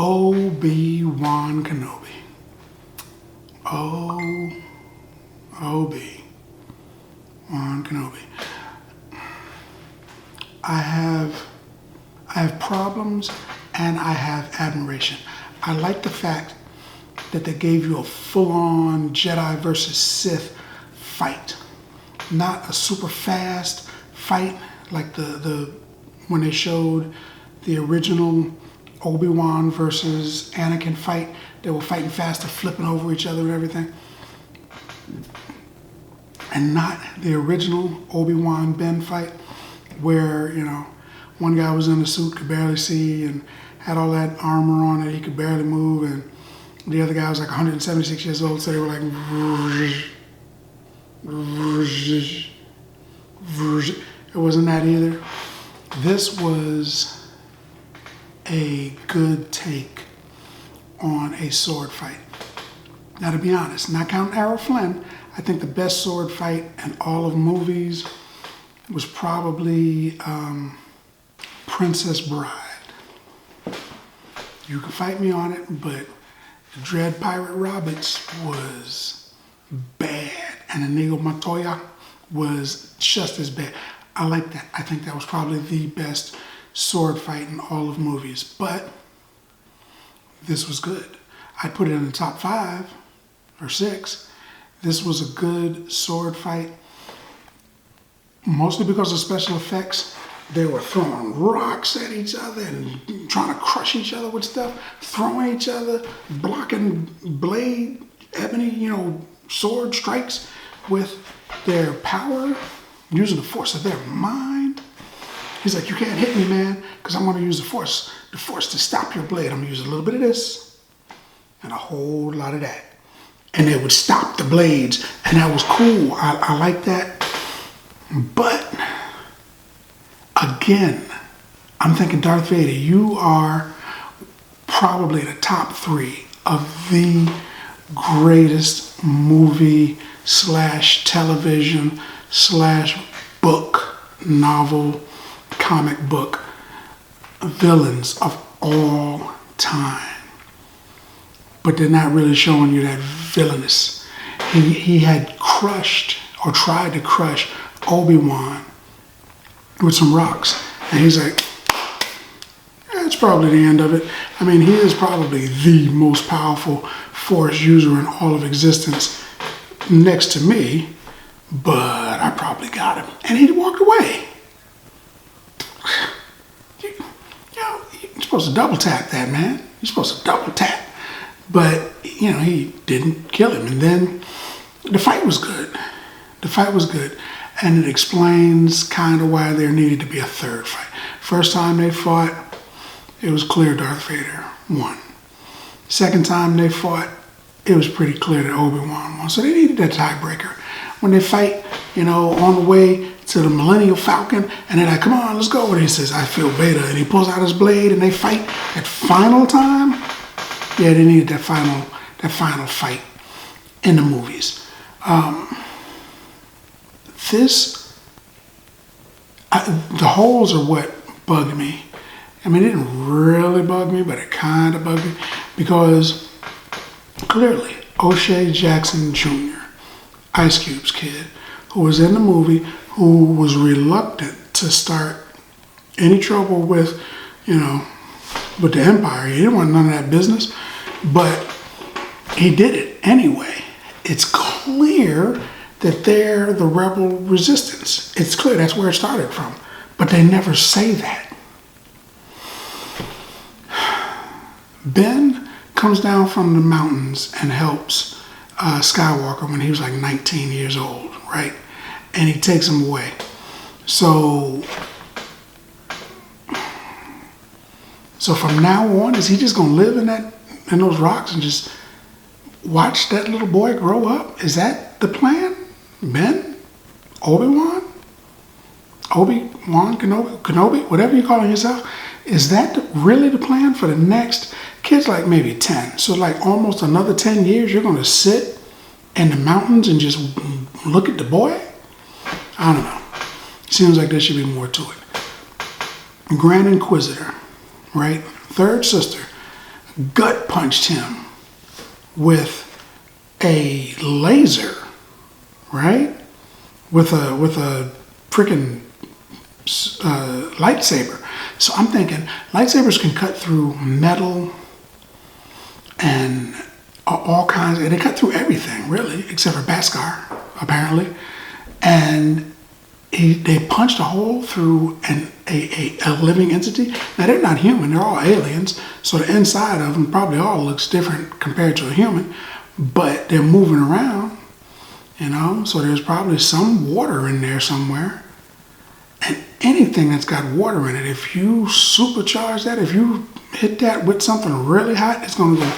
Obi Wan Kenobi. Obi Wan Kenobi. I have problems and I have admiration. I like the fact that they gave you a full-on Jedi versus Sith fight, not a super fast fight like the when they showed the original Obi-Wan versus Anakin fight. They were fighting faster, flipping over each other and everything. And not the original Obi-Wan Ben fight where, you know, one guy was in a suit, could barely see, and had all that armor on that he could barely move, and the other guy was like 176 years old, so they were like, it wasn't that either. This was a good take on a sword fight. Now, to be honest, not counting Errol Flynn, I think the best sword fight in all of movies was probably Princess Bride. You can fight me on it, but Dread Pirate Roberts was bad, and Inigo Montoya was just as bad. I like that. I think that was probably the best sword fight in all of movies, but this was good. I'd put it in the top 5 or 6. This was a good sword fight, mostly because of special effects. They were throwing rocks at each other and trying to crush each other with stuff, throwing each other, blocking blade, ebony, sword strikes with their power, using the force of their mind. He's like, you can't hit me, man, because I'm going to use the force to stop your blade. I'm going to use a little bit of this and a whole lot of that. And they would stop the blades, and that was cool. I like that. But again, I'm thinking Darth Vader, you are probably the top 3 of the greatest movie / television / book, novel, comic book villains of all time. But they're not really showing you that villainous. He had crushed or tried to crush Obi-Wan with some rocks. And he's like, that's probably the end of it. I mean, he is probably the most powerful force user in all of existence next to me, but I probably got him. And he walked away. You're supposed to double tap that, man. You're supposed to double tap. But, he didn't kill him. And then the fight was good. The fight was good. And it explains kind of why there needed to be a third fight. First time they fought, it was clear Darth Vader won. Second time they fought, it was pretty clear that Obi-Wan won. So they needed that tiebreaker. When they fight, on the way to the Millennium Falcon, and they're like, come on, let's go. And he says, I feel Vader. And he pulls out his blade, and they fight. That final time, yeah, they needed that final fight in the movies. The holes are what bugged me. I mean, it didn't really bug me, but it kind of bugged me because clearly O'Shea Jackson Jr., Ice Cube's kid, who was in the movie, who was reluctant to start any trouble with, with the Empire. He didn't want none of that business, but he did it anyway. It's clear that they're the rebel resistance. It's clear that's where it started from, but they never say that. Ben comes down from the mountains and helps Skywalker when he was like 19 years old, right? And he takes him away. So from now on, is he just gonna live in those rocks and just watch that little boy grow up? Is that the plan? Ben? Obi-Wan Kenobi, whatever you're calling yourself, is that really the plan for the next kid's like maybe 10? So like almost another 10 years, you're gonna sit in the mountains and just look at the boy? I don't know. Seems like there should be more to it. Grand Inquisitor, right? Third sister. gut punched him with a laser, right? With a freaking lightsaber. So I'm thinking lightsabers can cut through metal and all kinds. They cut through everything, really, except for Beskar, apparently. And they punched a hole through a living entity. Now, they're not human. They're all aliens. So the inside of them probably all looks different compared to a human. But they're moving around, So there's probably some water in there somewhere. And anything that's got water in it, if you supercharge that, if you hit that with something really hot, it's going to go,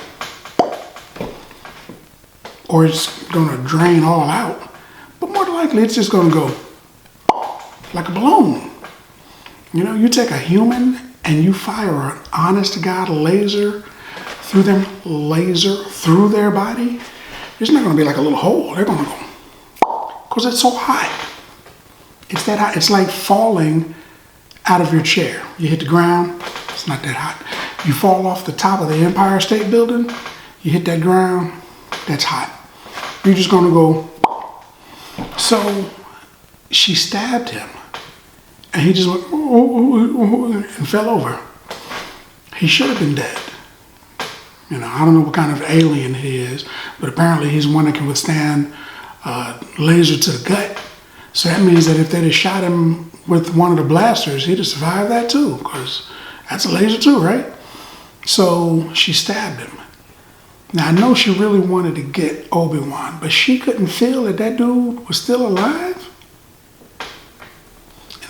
or it's going to drain all out. But more than likely, it's just going to go like a balloon. You take a human and you fire an honest-to-God laser through their body, it's not going to be like a little hole. They're going to go, because it's so hot. It's that hot. It's like falling out of your chair. You hit the ground, it's not that hot. You fall off the top of the Empire State Building, you hit that ground, that's hot. You're just going to go. So she stabbed him, and he just went, and fell over. He should have been dead. I don't know what kind of alien he is, but apparently he's one that can withstand laser to the gut. So that means that if they'd have shot him with one of the blasters, he'd have survived that too, because that's a laser too, right? So she stabbed him. Now, I know she really wanted to get Obi Wan, but she couldn't feel that that dude was still alive.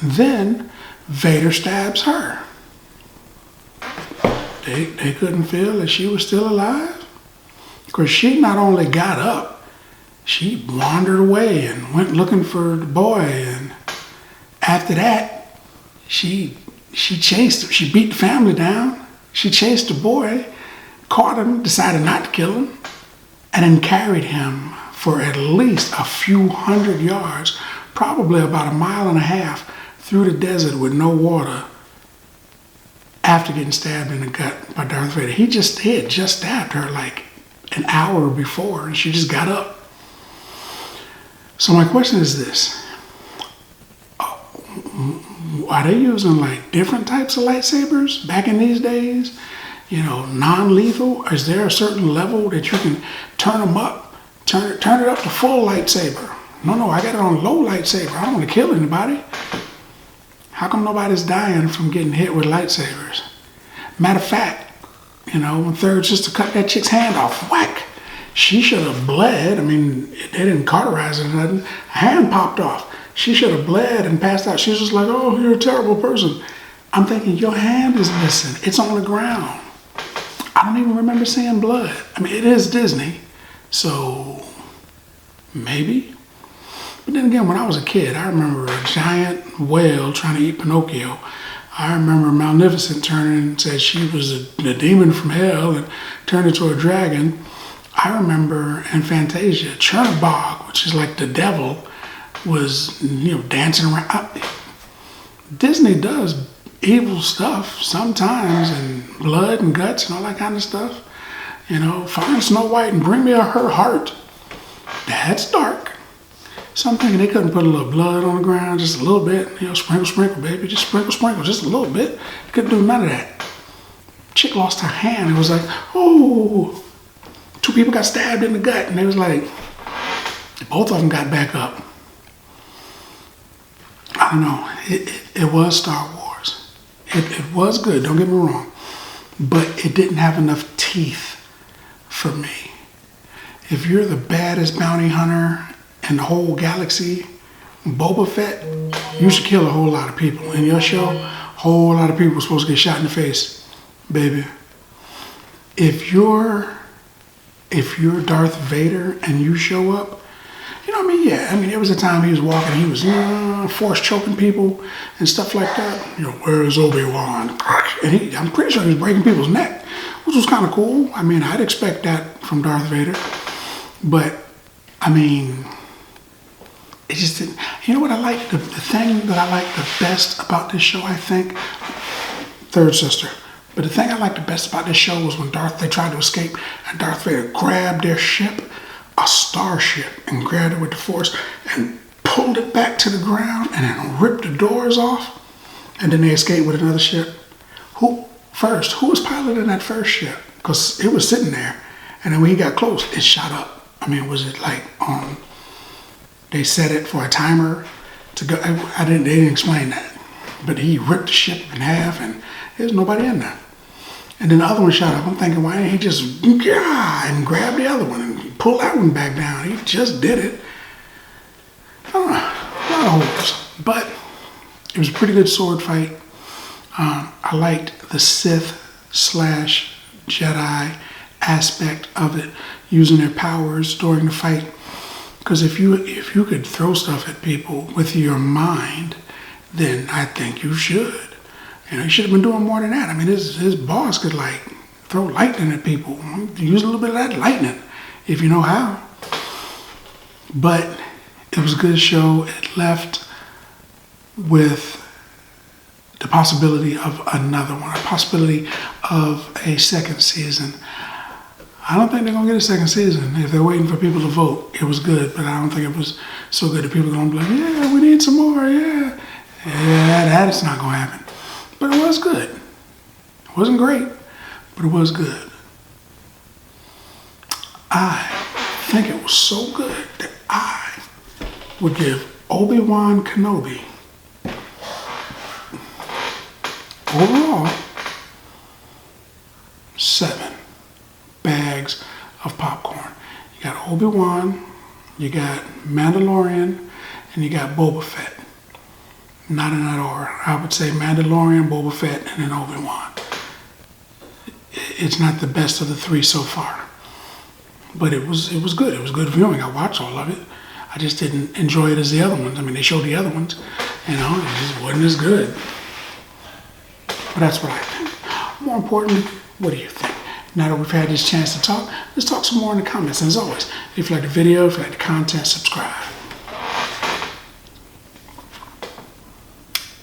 And then Vader stabs her. They couldn't feel that she was still alive, because she not only got up, she wandered away and went looking for the boy. And after that, she chased him. She beat the family down. She chased the boy, caught him, decided not to kill him, and then carried him for at least a few hundred yards, probably about 1.5 miles through the desert with no water, after getting stabbed in the gut by Darth Vader. He had just stabbed her like an hour before, and she just got up. So my question is this: are they using like different types of lightsabers back in these days? Non-lethal? Is there a certain level that you can turn them up, turn it up to full lightsaber? No, I got it on low lightsaber. I don't want to kill anybody. How come nobody's dying from getting hit with lightsabers? Matter of fact, when Third Sister cut that chick's hand off, whack, she should have bled. I mean, they didn't cauterize it or nothing. Her hand popped off. She should have bled and passed out. She was just like, oh, you're a terrible person. I'm thinking, your hand is missing. It's on the ground. I don't even remember seeing blood. I mean, it is Disney, so maybe. But then again, when I was a kid, I remember a giant whale trying to eat Pinocchio. I remember Magnificent turning and said she was a demon from hell and turned into a dragon. I remember in Fantasia, Chernabog, which is like the devil, was dancing around. Disney does evil stuff sometimes, and blood and guts and all that kind of stuff. Find Snow White and bring me her heart. That's dark. So I'm thinking they couldn't put a little blood on the ground, just a little bit. Sprinkle, baby. Just sprinkle, just a little bit. They couldn't do none of that. Chick lost her hand. It was like, oh, 2 people got stabbed in the gut. And they was like, both of them got back up. I don't know. It was Star Wars. It was good, don't get me wrong. But it didn't have enough teeth for me. If you're the baddest bounty hunter in the whole galaxy, Boba Fett, you should kill a whole lot of people. In your show, a whole lot of people are supposed to get shot in the face, baby. If you're Darth Vader and you show up, there was a time he was walking, he was force choking people and stuff like that. Where's Obi Wan? And I'm pretty sure he was breaking people's neck, which was kind of cool. I'd expect that from Darth Vader. But, it just didn't. You know what I like? The thing that I like the best about this show, I think, Third Sister. But the thing I liked the best about this show was when they tried to escape and Darth Vader grabbed their ship, a starship, and grabbed it with the Force and pulled it back to the ground and then ripped the doors off. And then they escaped with another ship. Who was piloting that first ship? Because it was sitting there. And then when he got close, it shot up. I mean, was it like they set it for a timer to go? They didn't explain that. But he ripped the ship in half and there's nobody in there. And then the other one shot up. I'm thinking, why didn't he just and grab the other one and pull that one back down? He just did it. I don't know, a lot of holes. But it was a pretty good sword fight. I liked the Sith/Jedi aspect of it, using their powers during the fight. Because if you could throw stuff at people with your mind, then I think you should. You know, he should have been doing more than that. I mean, his boss could like throw lightning at people. Use a little bit of that lightning if you know how. But it was a good show. It left with the possibility of another one, a possibility of a second season. I don't think they're going to get a second season. If they're waiting for people to vote, it was good, but I don't think it was so good that people are going to be like, yeah, we need some more, yeah. Yeah, that's not going to happen. But it was good. It wasn't great, but it was good. I think it was so good that I would give Obi Wan Kenobi overall 7 bags of popcorn. You got Obi Wan, you got Mandalorian, and you got Boba Fett. Not in that order. I would say Mandalorian, Boba Fett, and then Obi Wan. It's not the best of the 3 so far, but it was good. It was good viewing. I watched all of it. I just didn't enjoy it as the other ones. I mean, they showed the other ones, you know, it just wasn't as good. But that's what I think. More importantly, what do you think? Now that we've had this chance to talk, let's talk some more in the comments. And as always, if you like the video, if you like the content, subscribe.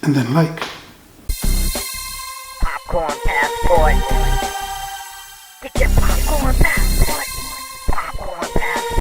And then like. Popcorn Passport.